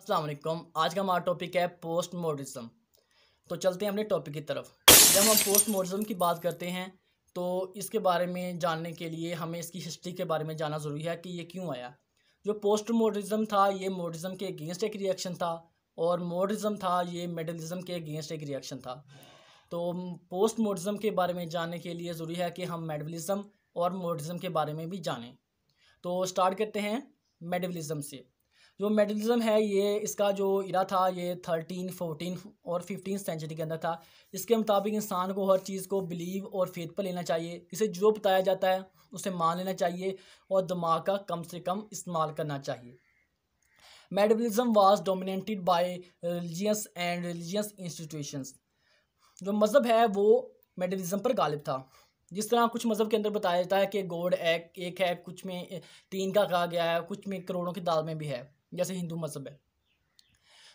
अस्सलाम वालेकुम। आज का हमारा टॉपिक है पोस्ट मॉडर्निज्म। तो चलते हैं अपने टॉपिक की तरफ। जब हम पोस्ट मॉडर्निज्म की बात करते हैं तो इसके बारे में जानने के लिए हमें इसकी हिस्ट्री के बारे में जानना ज़रूरी है कि ये क्यों आया। जो पोस्ट मॉडर्निज्म था ये मॉडर्निज्म के अगेंस्ट एक रिएक्शन था, और मॉडर्निज्म था ये मेडलिज्म के अगेंस्ट एक रिएक्शन था। तो पोस्ट मॉडर्निज्म के बारे में जानने के लिए ज़रूरी है कि हम मेडलिज्म और मॉडर्निज्म के बारे में भी जानें। तो स्टार्ट करते हैं मेडलिज्म से। जो मेडलिज्म है ये इसका जो इरा था ये 13, 14 और 15 सेंचुरी के अंदर था। इसके मुताबिक इंसान को हर चीज़ को बिलीव और फेथ पर लेना चाहिए। इसे जो बताया जाता है उसे मान लेना चाहिए और दिमाग का कम से कम इस्तेमाल करना चाहिए। Medievalism was dominated by religious and religious institutions. जो मज़हब है वो मेडलिज्म पर गालिब था। जिस तरह कुछ मज़हब के अंदर बताया जाता है कि गॉड एक है, कुछ में 3 का कहा गया है, कुछ में करोड़ों की दाल में भी है, जैसे हिंदू मज़हब है।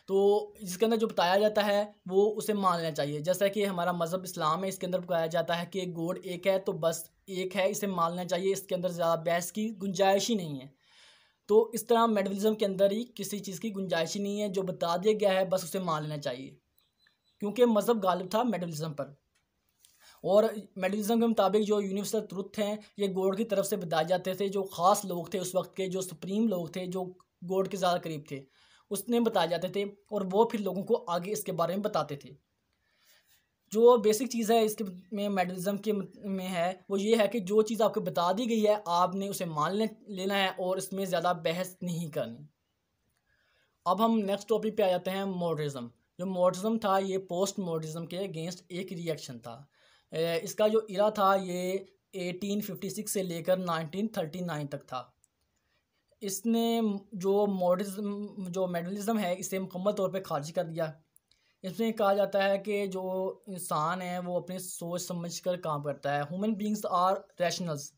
तो इसके अंदर जो बताया जाता है वो उसे मान लेना चाहिए। जैसा कि हमारा मज़हब इस्लाम है, इसके अंदर बताया जाता है कि गॉड एक है तो बस एक है, इसे मान लेना चाहिए, इसके अंदर ज़्यादा बहस की गुंजाइश ही नहीं है। तो इस तरह मेडलिज्म के अंदर ही किसी चीज़ की गुंजाइश ही नहीं है, जो बता दिया गया है बस उसे मान लेना चाहिए, क्योंकि मज़हब गालिब था मेडलिज्म पर। और मेडलिज्म के मुताबिक जो यूनिवर्सल ट्रुथ हैं ये गॉड की तरफ से बताए जाते थे। जो ख़ास लोग थे उस वक्त के, जो सुप्रीम लोग थे, जो गॉड के ज़्यादा करीब थे, उसने बताए जाते थे और वो फिर लोगों को आगे इसके बारे में बताते थे। जो बेसिक चीज़ है इसके में मेडलिज्म के में है वो ये है कि जो चीज़ आपको बता दी गई है आपने उसे मान लेना है और इसमें ज़्यादा बहस नहीं करनी। अब हम नेक्स्ट टॉपिक पे आ जाते हैं मॉडर्निज्म। जो मॉडर्निज्म था ये पोस्ट मॉडर्निज्म के अगेंस्ट एक रिएक्शन था। इसका जो इरा था ये 1856 से लेकर 1939 तक था। इसने जो मेडलिज्म है इसे मुकम्मल तौर पे खारिज कर दिया। इसमें कहा जाता है कि जो इंसान है वो अपनी सोच समझ कर काम करता है। Human beings are rationals.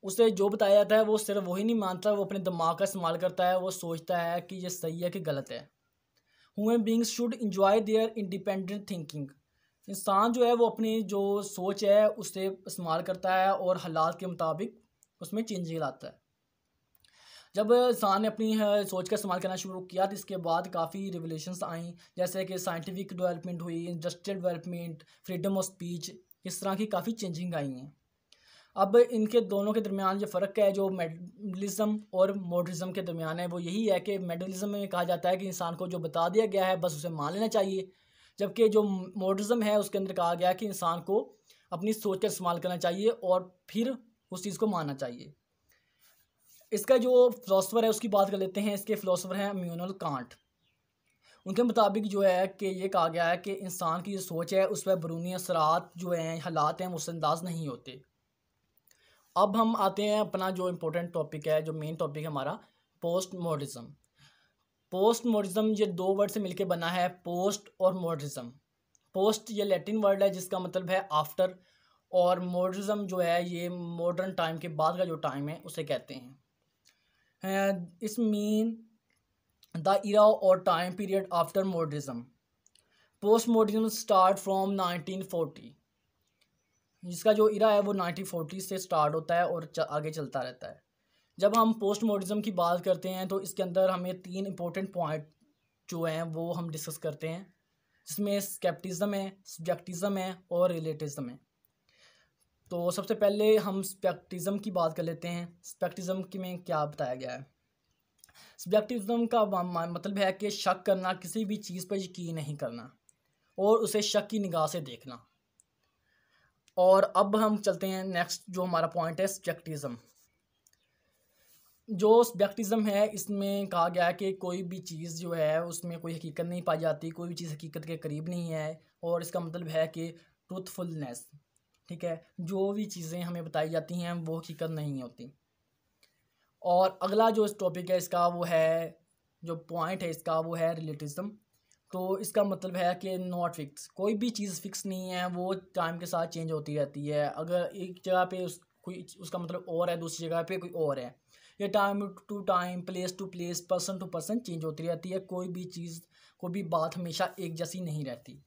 उसे जो बताया जाता है वो सिर्फ वही नहीं मानता, वो अपने दिमाग का इस्तेमाल करता है। वो सोचता है कि ये सही है कि गलत है। Human beings should enjoy their independent thinking. इंसान जो है वो अपनी जो सोच है उसे इस्तेमाल करता है और हालात के मुताबिक उसमें चेंजिंग लाता है। जब इंसान ने अपनी सोच का इस्तेमाल करना शुरू किया तो इसके बाद काफ़ी रिवोल्यूशंस आई, जैसे कि साइंटिफिक डेवलपमेंट हुई, industrial development, freedom of speech, इस तरह की काफ़ी चेंजिंग आई हैं। अब इनके दोनों के दरमियान जो फ़र्क है जो मेडलिज्म और मॉडर्निज्म के दरमियान है वो यही है कि मेडलिज्म में कहा जाता है कि इंसान को जो बता दिया गया है बस उसे मान लेना चाहिए, जबकि जो मॉडर्निज्म है उसके अंदर कहा गया है कि इंसान को अपनी सोच का इस्तेमाल करना चाहिए और फिर उस चीज़ को मानना चाहिए। इसका जो फ़िलासफ़र है उसकी बात कर लेते हैं। इसके फ़िलासफ़र हैं इमैनुअल कांट। उनके मुताबिक जो है कि ये कहा गया है कि इंसान की जो सोच है उस पर बैरूनी असरात जो हैं, हालात हैं, वो असरअंदाज नहीं होते। अब हम आते हैं अपना जो इम्पोर्टेंट टॉपिक है, जो मेन टॉपिक है हमारा, पोस्ट मॉडर्निज्म। पोस्ट मॉडर्निज्म ये 2 वर्ड से मिलकर बना है, पोस्ट और मॉडर्निज्म। पोस्ट ये लैटिन वर्ड है जिसका मतलब है आफ्टर, और मॉडर्निज्म जो है ये मॉडर्न टाइम के बाद का जो टाइम है उसे कहते हैं। इस मीन द इरा और time period after modernism. Post modernism start from 1940। जिसका जो इरा है वो 1940 से स्टार्ट होता है और आगे चलता रहता है। जब हम पोस्ट मॉडर्निज्म की बात करते हैं तो इसके अंदर हमें 3 इंपॉर्टेंट पॉइंट जो हैं वो हम डिस्कस करते हैं, जिसमें स्केप्टिज्म है, सब्जेक्टिज्म है और रिलेटिविज्म है। तो सबसे पहले हम स्पेक्टिज्म की बात कर लेते हैं। स्पेक्टिज्म की में क्या बताया गया है। सब्जेक्टिविज्म का मतलब है कि शक करना, किसी भी चीज़ पर यकीन नहीं करना और उसे शक की निगाह से देखना। और अब हम चलते हैं नेक्स्ट जो हमारा पॉइंट है सब्जेक्टिज्म। जो सब्जेक्टिज्म है इसमें कहा गया है कि कोई भी चीज़ जो है उसमें कोई हकीकत नहीं पाई जाती, कोई भी चीज़ हकीकत के करीब नहीं है, और इसका मतलब है कि ट्रूथफुलनेस, ठीक है, जो भी चीज़ें हमें बताई जाती हैं वो हकीकत नहीं होती। और अगला जो टॉपिक है इसका वो है, जो पॉइंट है इसका वो है रिलेटिविज्म। तो इसका मतलब है कि नॉट फिक्स, कोई भी चीज़ फिक्स नहीं है, वो टाइम के साथ चेंज होती रहती है। अगर एक जगह पे कोई उसका मतलब और है, दूसरी जगह पे कोई और है। ये time to time, place to place, person to person change होती रहती है। कोई भी चीज़, कोई भी बात हमेशा एक जैसी नहीं रहती।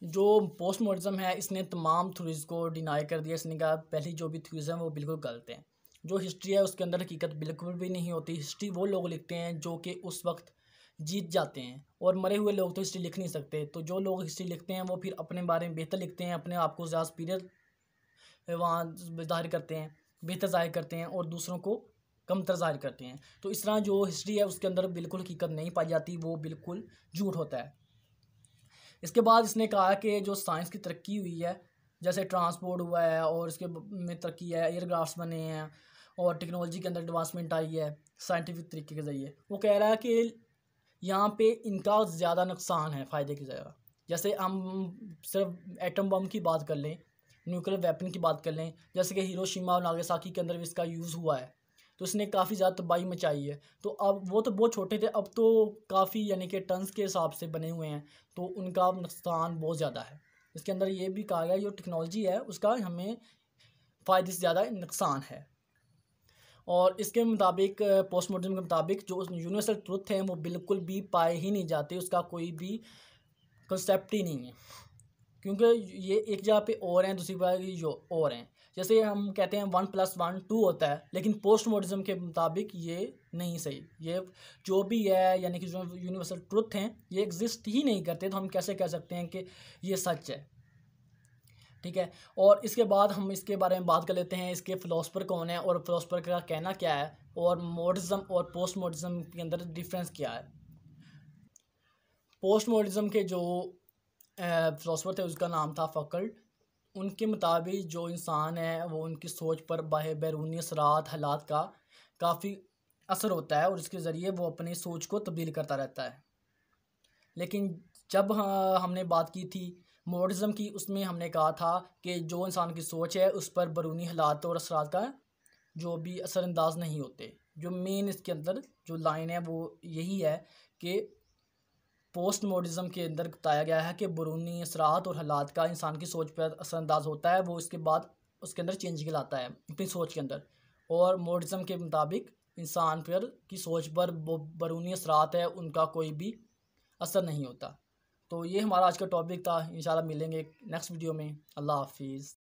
जो पोस्ट मॉडर्निज्म है इसने तमाम थ्योरीज़ को डिनाई कर दिया। इसने कहा पहली जो भी थ्योरीज़ हैं वो बिल्कुल गलत हैं। जो हिस्ट्री है उसके अंदर हकीकत बिल्कुल भी नहीं होती। हिस्ट्री वो लोग लिखते हैं जो कि उस वक्त जीत जाते हैं, और मरे हुए लोग तो हिस्ट्री लिख नहीं सकते। तो जो लोग हिस्ट्री लिखते हैं वो फिर अपने बारे में बेहतर लिखते हैं, अपने आप को ज़्यादा सुपीरियर वहाँ ज़ाहिर करते हैं, बेहतर ज़ाहिर करते हैं, और दूसरों को कमतर ज़ाहिर करते हैं। तो इस तरह जो हिस्ट्री है उसके अंदर बिल्कुल हकीकत नहीं पाई जाती, वो बिल्कुल झूठ होता है। इसके बाद इसने कहा कि जो साइंस की तरक्की हुई है, जैसे ट्रांसपोर्ट हुआ है और इसके में तरक्की है, एयरक्राफ्ट्स बने हैं और टेक्नोलॉजी के अंदर एडवांसमेंट आई है साइंटिफिक तरीके के ज़रिए, वो कह रहा है कि यहाँ पे इनका ज़्यादा नुकसान है फ़ायदे की ज़्यादा। जैसे हम सिर्फ एटम बम की बात कर लें, न्यूक्लियर वेपन की बात कर लें, जैसे कि हिरोशिमा और नागासाकी के अंदर भी इसका यूज़ हुआ है, तो इसने काफ़ी ज़्यादा तबाही मचाई है। तो अब वो तो बहुत छोटे थे, अब तो काफ़ी यानी कि टन्स के हिसाब से बने हुए हैं, तो उनका नुकसान बहुत ज़्यादा है। इसके अंदर ये भी कहा गया जो टेक्नोलॉजी है उसका हमें फ़ायदे से ज़्यादा नुकसान है। और इसके मुताबिक पोस्टमार्टम के मुताबिक जो यूनिवर्सल ट्रुथ है वो बिल्कुल भी पाए ही नहीं जाते, उसका कोई भी कंसेप्ट ही नहीं है, क्योंकि ये एक जगह पे और हैं, दूसरी जगह जो और हैं। जैसे हम कहते हैं 1+1 2 होता है, लेकिन पोस्टमार्टम के मुताबिक ये नहीं सही। ये जो भी है यानी कि जो यूनिवर्सल ट्रुथ हैं ये एग्जिस्ट ही नहीं करते, तो हम कैसे कह सकते हैं कि ये सच है। ठीक है, और इसके बाद हम इसके बारे में बात कर लेते हैं, इसके फ़िलासफ़र कौन है और फ़िलासफ़र का कहना क्या है, और मॉडर्निज़्म और पोस्ट मॉडर्निज़्म के अंदर डिफरेंस क्या है। पोस्ट मॉडर्निज़्म के जो फ़िलासफ़र थे उसका नाम था फकल्ट। उनके मुताबिक जो इंसान है वो उनकी सोच पर बैरूनी असरात हालात का काफ़ी असर होता है, और इसके ज़रिए वो अपनी सोच को तब्दील करता रहता है। लेकिन जब हमने बात की थी मॉडर्निज़्म की, उसमें हमने कहा था कि जो इंसान की सोच है उस पर बैरूनी हालात और असरात का जो भी असरअंदाज नहीं होते। जो मेन इसके अंदर जो लाइन है वो यही है कि पोस्ट मॉडर्निज़्म के अंदर बताया गया है कि बैरूनी असरात और हालात का इंसान की सोच पर असरअंदाज होता है, वो इसके बाद उसके अंदर चेंज लाता है अपनी सोच के अंदर। और मॉडर्निज़्म के मुताबिक इंसान पर की सोच पर बैरूनी असरात है उनका कोई भी असर नहीं होता। तो ये हमारा आज का टॉपिक था। इंशाल्लाह मिलेंगे नेक्स्ट वीडियो में। अल्लाह हाफिज़।